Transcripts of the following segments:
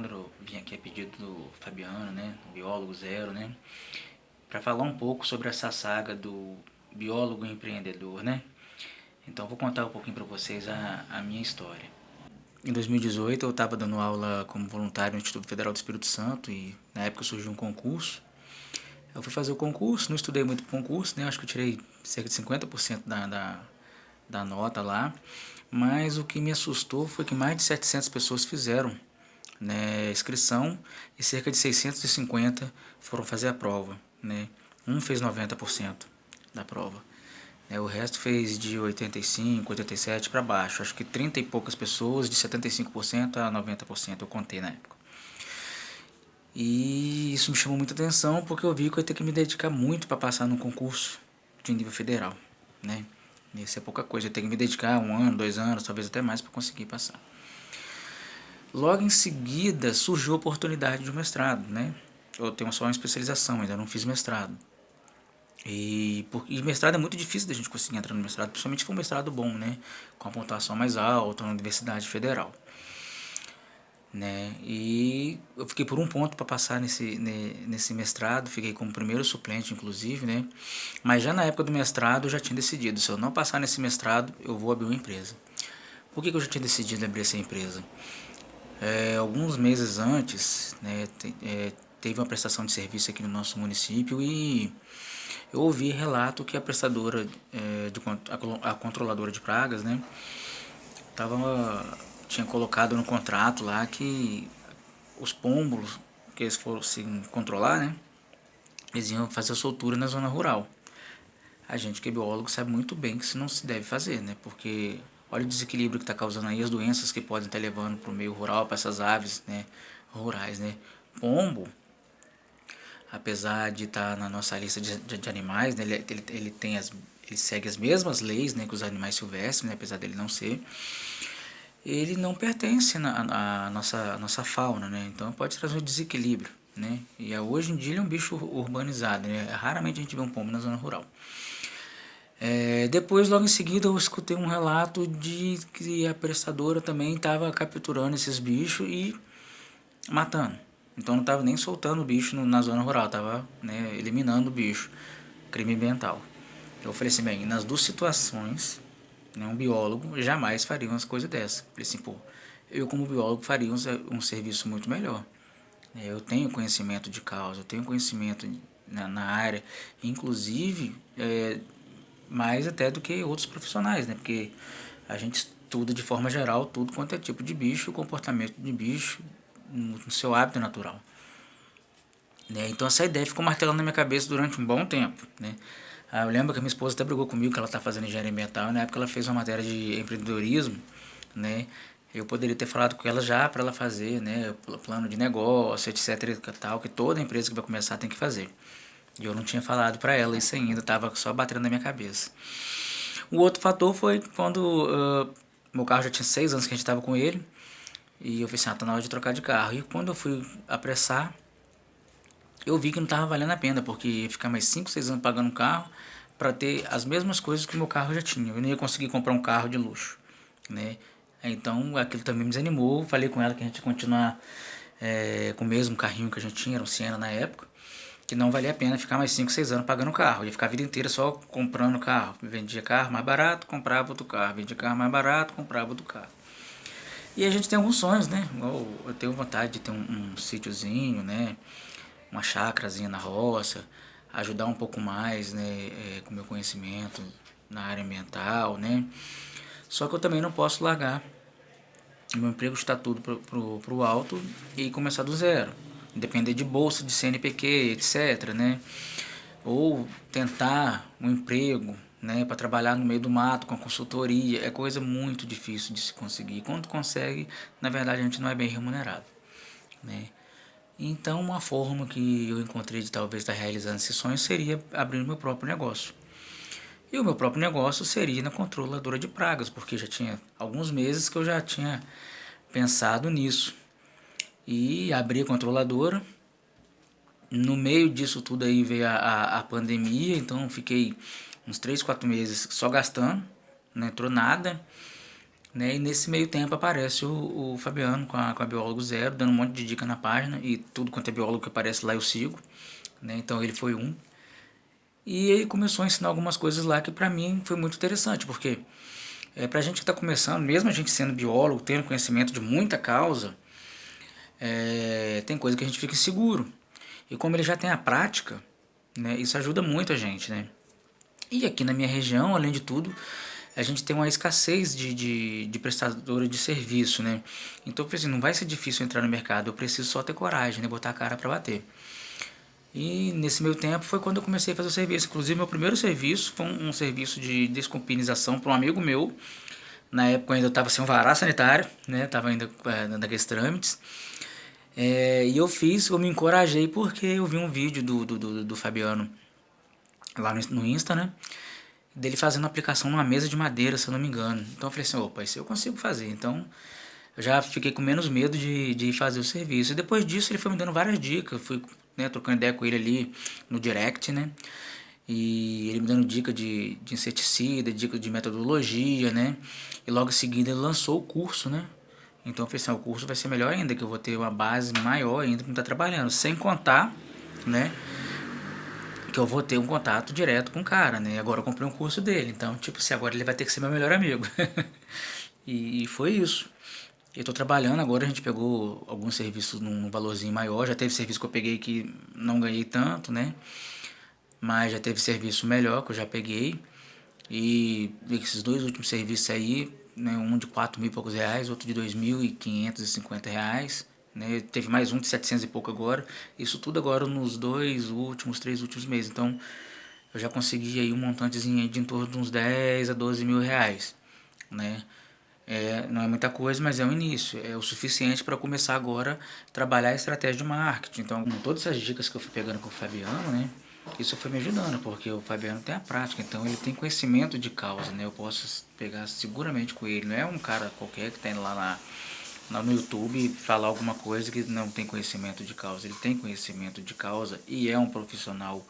Alexandro, vim aqui a pedido do Fabiano, né, biólogo zero, né, para falar um pouco sobre essa saga do biólogo empreendedor, né. Então vou contar um pouquinho para vocês a minha história. Em 2018 eu estava dando aula como voluntário no Instituto Federal do Espírito Santo e na época surgiu um concurso. Eu fui fazer o concurso, não estudei muito pro concurso, né, acho que eu tirei cerca de 50% da nota lá, mas o que me assustou foi que mais de 700 pessoas fizeram, né, inscrição e cerca de 650 foram fazer a prova, né. Um fez 90% da prova, né, o resto fez de 85, 87 para baixo. Acho que 30 e poucas pessoas, de 75% a 90%, eu contei na época. E isso me chamou muita atenção porque eu vi que eu ia ter que me dedicar muito para passar num concurso de nível federal, né. Isso é pouca coisa, eu tenho que me dedicar 1 ano, 2 anos, talvez até mais para conseguir passar. Logo em seguida surgiu a oportunidade de um mestrado, né? Eu tenho só uma especialização, ainda não fiz mestrado. E mestrado é muito difícil da gente conseguir entrar no mestrado, principalmente se for um mestrado bom, né? Com a pontuação mais alta, na Universidade Federal. Né? E eu fiquei por um ponto para passar nesse mestrado, fiquei como primeiro suplente, inclusive, né? Mas já na época do mestrado eu já tinha decidido, se eu não passar nesse mestrado, eu vou abrir uma empresa. Por que eu já tinha decidido abrir essa empresa? Alguns meses antes, né, teve uma prestação de serviço aqui no nosso município e eu ouvi relato que a prestadora, a controladora de pragas, né, tinha colocado no contrato lá que os pombos que eles fossem controlar, né, eles iam fazer a soltura na zona rural. A gente que é biólogo sabe muito bem que isso não se deve fazer, né, porque olha o desequilíbrio que está causando aí, as doenças que podem estar levando para o meio rural, para essas aves, né, rurais, né. Pombo, apesar de estar na nossa lista de animais, né, ele segue as mesmas leis, né, que os animais silvestres, né, apesar dele não ser, ele não pertence à nossa fauna, né, então pode trazer um desequilíbrio, né, e hoje em dia ele é um bicho urbanizado, né, raramente a gente vê um pombo na zona rural. Depois, logo em seguida, eu escutei um relato de que a prestadora também estava capturando esses bichos e matando. Então não estava nem soltando o bicho na zona rural, estava, né, eliminando o bicho. Crime ambiental. Eu falei assim, bem, nas duas situações, né, um biólogo jamais faria umas coisas dessas. Falei assim, pô, eu como biólogo faria um serviço muito melhor. Eu tenho conhecimento de causa, eu tenho conhecimento na área, inclusive mais até do que outros profissionais, né? Porque a gente estuda de forma geral tudo quanto é tipo de bicho, o comportamento de bicho no seu hábito natural. Né? Então essa ideia ficou martelando na minha cabeça durante um bom tempo. Né? Eu lembro que a minha esposa até brigou comigo que ela está fazendo engenharia ambiental, e na época ela fez uma matéria de empreendedorismo, né? Eu poderia ter falado com ela já para ela fazer, né, plano de negócio, etc, tal, que toda empresa que vai começar tem que fazer. E eu não tinha falado para ela isso ainda, estava só batendo na minha cabeça. O outro fator foi quando meu carro já tinha 6 anos que a gente estava com ele, e eu falei assim, tá na hora de trocar de carro. E quando eu fui apressar, eu vi que não estava valendo a pena, porque ia ficar mais 5, 6 anos pagando um carro para ter as mesmas coisas que o meu carro já tinha. Eu não ia conseguir comprar um carro de luxo, né? Então aquilo também me desanimou. Falei com ela que a gente ia continuar com o mesmo carrinho que a gente tinha, era um Siena na época, que não valia a pena ficar mais 5, 6 anos pagando carro. Eu ia ficar a vida inteira só comprando carro. Vendia carro mais barato, comprava outro carro. Vendia carro mais barato, comprava outro carro. E a gente tem alguns sonhos, né? Eu tenho vontade de ter um sítiozinho, né? Uma chácarazinha na roça, ajudar um pouco mais, né, com meu conhecimento na área ambiental, né. Só que eu também não posso largar o meu emprego, está tudo pro alto e começar do zero, depender de bolsa de CNPq, etc, né. Ou tentar um emprego, né, para trabalhar no meio do mato com a consultoria, é coisa muito difícil de se conseguir. E quando consegue, na verdade a gente não é bem remunerado, né. Então, uma forma que eu encontrei de talvez estar realizando esse sonho seria abrir o meu próprio negócio. E o meu próprio negócio seria na controladora de pragas, porque já tinha alguns meses que eu já tinha pensado nisso. E abri a controladora. No meio disso tudo aí veio a pandemia, então fiquei uns 3, 4 meses só gastando, não entrou nada. né? E nesse meio tempo aparece o Fabiano com a Biólogo Zero, dando um monte de dica na página, e tudo quanto é biólogo que aparece lá eu sigo, né? Então ele foi um. E ele começou a ensinar algumas coisas lá que pra mim foi muito interessante, porque pra gente que tá começando, mesmo a gente sendo biólogo, tendo conhecimento de muita causa, tem coisa que a gente fica inseguro. E como ele já tem a prática, né, isso ajuda muito a gente, né? E aqui na minha região, além de tudo, a gente tem uma escassez de prestadora de serviço, né? Então, eu falei assim, não vai ser difícil entrar no mercado, eu preciso só ter coragem, né? Botar a cara para bater. E nesse meio tempo foi quando eu comecei a fazer o serviço. Inclusive, meu primeiro serviço foi um serviço de descompinização para um amigo meu. Na época eu ainda estava sem um vará sanitário, né? Tava ainda naqueles trâmites. E eu me encorajei porque eu vi um vídeo do Fabiano lá no Insta, né? Dele fazendo aplicação numa mesa de madeira, se eu não me engano. Então eu falei assim, opa, isso eu consigo fazer. Então eu já fiquei com menos medo de ir fazer o serviço. E depois disso ele foi me dando várias dicas. Eu fui, né, trocando ideia com ele ali no direct, né? E ele me dando dica de inseticida, dica de metodologia, né? E logo em seguida ele lançou o curso, né? Então eu falei assim, o curso vai ser melhor ainda, que eu vou ter uma base maior ainda para estar trabalhando. Sem contar, né? Que eu vou ter um contato direto com o cara, né? Agora eu comprei um curso dele, então, tipo assim, agora ele vai ter que ser meu melhor amigo. E foi isso. Eu tô trabalhando agora, a gente pegou alguns serviços num valorzinho maior, já teve serviço que eu peguei que não ganhei tanto, né? Mas já teve serviço melhor que eu já peguei. E esses dois últimos serviços aí, né, um de 4 mil e poucos reais, outro de 2.550 reais, né, teve mais um de 700 e pouco agora, isso tudo agora nos três últimos meses, então eu já consegui aí um montantezinho de em torno de uns 10 a 12 mil reais, né, não é muita coisa, mas é o início, é o suficiente para começar agora a trabalhar a estratégia de marketing. Então, com todas essas dicas que eu fui pegando com o Fabiano, né, isso foi me ajudando, porque o Fabiano tem a prática, então ele tem conhecimento de causa, né, eu posso pegar seguramente com ele, não é um cara qualquer que está indo lá no YouTube e falar alguma coisa que não tem conhecimento de causa, ele tem conhecimento de causa e é um profissional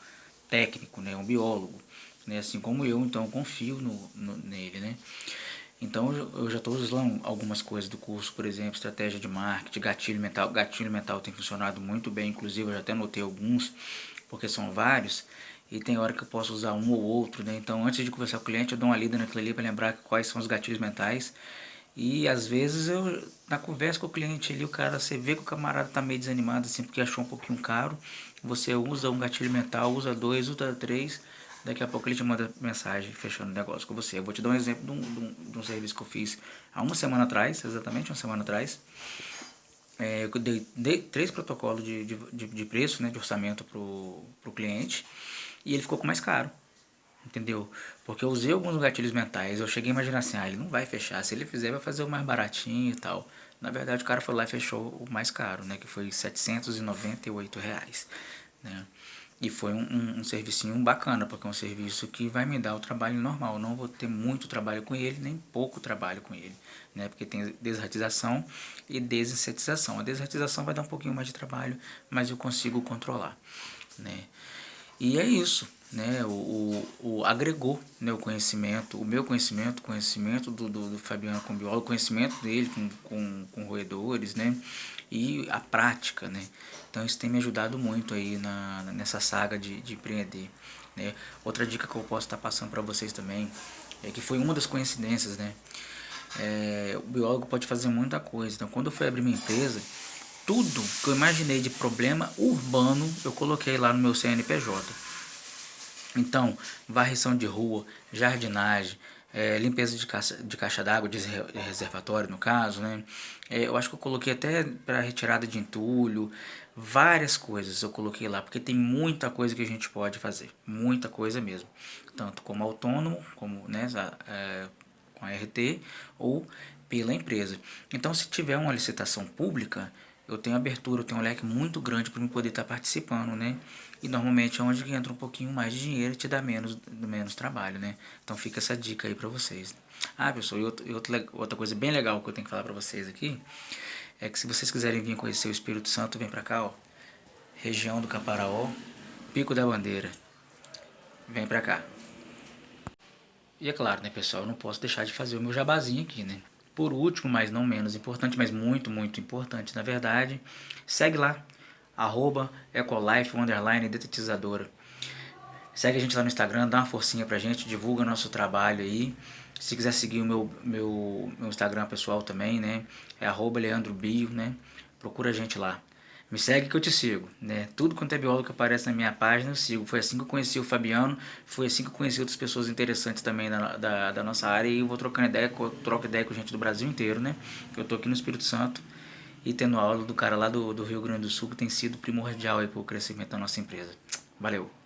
técnico, né, um biólogo, né, assim como eu, então eu confio nele, né. Então eu já estou usando algumas coisas do curso, por exemplo, estratégia de marketing, gatilho mental. Gatilho mental tem funcionado muito bem, inclusive eu já até anotei alguns, porque são vários, e tem hora que eu posso usar um ou outro, né? Então antes de conversar com o cliente eu dou uma lida naquilo ali para lembrar quais são os gatilhos mentais. E às vezes eu, na conversa com o cliente ali, o cara, você vê que o camarada tá meio desanimado assim, porque achou um pouquinho caro, você usa um gatilho mental, usa dois, usa três, daqui a pouco ele te manda mensagem fechando o negócio com você. Eu vou te dar um exemplo de um serviço que eu fiz há uma semana atrás, exatamente uma semana atrás. Eu dei 3 protocolos de preço, né, de orçamento pro cliente, e ele ficou com mais caro. Entendeu? Porque eu usei alguns gatilhos mentais. Eu cheguei a imaginar assim, ele não vai fechar. Se ele fizer, vai fazer o mais baratinho e tal. Na verdade, o cara foi lá e fechou o mais caro, né? Que foi R$ 798, né? E foi um servicinho bacana, porque é um serviço que vai me dar o trabalho normal. Eu não vou ter muito trabalho com ele, nem pouco trabalho com ele, né? Porque tem desratização e desinsetização. A desratização vai dar um pouquinho mais de trabalho, mas eu consigo controlar, né? E é isso, né? Agregou, né, o meu conhecimento, conhecimento do Fabiano com biólogo, conhecimento dele com roedores, né? E a prática, né? Então isso tem me ajudado muito aí nessa saga de empreender, né? Outra dica que eu posso estar passando para vocês também é que foi uma das coincidências, né? O biólogo pode fazer muita coisa. Então quando eu fui abrir minha empresa, tudo que eu imaginei de problema urbano eu coloquei lá no meu CNPJ. Então, varrição de rua, jardinagem, limpeza de caixa d'água, de reservatório no caso, né? Eu acho que eu coloquei até para retirada de entulho, várias coisas eu coloquei lá, porque tem muita coisa que a gente pode fazer, muita coisa mesmo. Tanto como autônomo, como, né, com a RT, ou pela empresa. Então, se tiver uma licitação pública, eu tenho abertura, eu tenho um leque muito grande para eu poder estar participando, né? E normalmente é onde que entra um pouquinho mais de dinheiro e te dá menos trabalho, né? Então fica essa dica aí para vocês. Ah, pessoal, outra coisa bem legal que eu tenho que falar para vocês aqui é que se vocês quiserem vir conhecer o Espírito Santo, vem para cá, ó. Região do Caparaó, Pico da Bandeira. Vem para cá. E é claro, né, pessoal, eu não posso deixar de fazer o meu jabazinho aqui, né? por último, mas não menos importante, mas muito, muito importante, na verdade, segue lá, @ecolife_detetizadora. Segue a gente lá no Instagram, dá uma forcinha pra gente, divulga nosso trabalho aí. Se quiser seguir o meu Instagram pessoal também, né? É @leandrobio, né? Procura a gente lá. Me segue que eu te sigo, né? Tudo quanto é biólogo que aparece na minha página eu sigo. Foi assim que eu conheci o Fabiano, foi assim que eu conheci outras pessoas interessantes também da nossa área. E eu vou trocando ideia, troco ideia com gente do Brasil inteiro, né? Eu tô aqui no Espírito Santo e tendo aula do cara lá do Rio Grande do Sul, que tem sido primordial aí pro crescimento da nossa empresa. Valeu!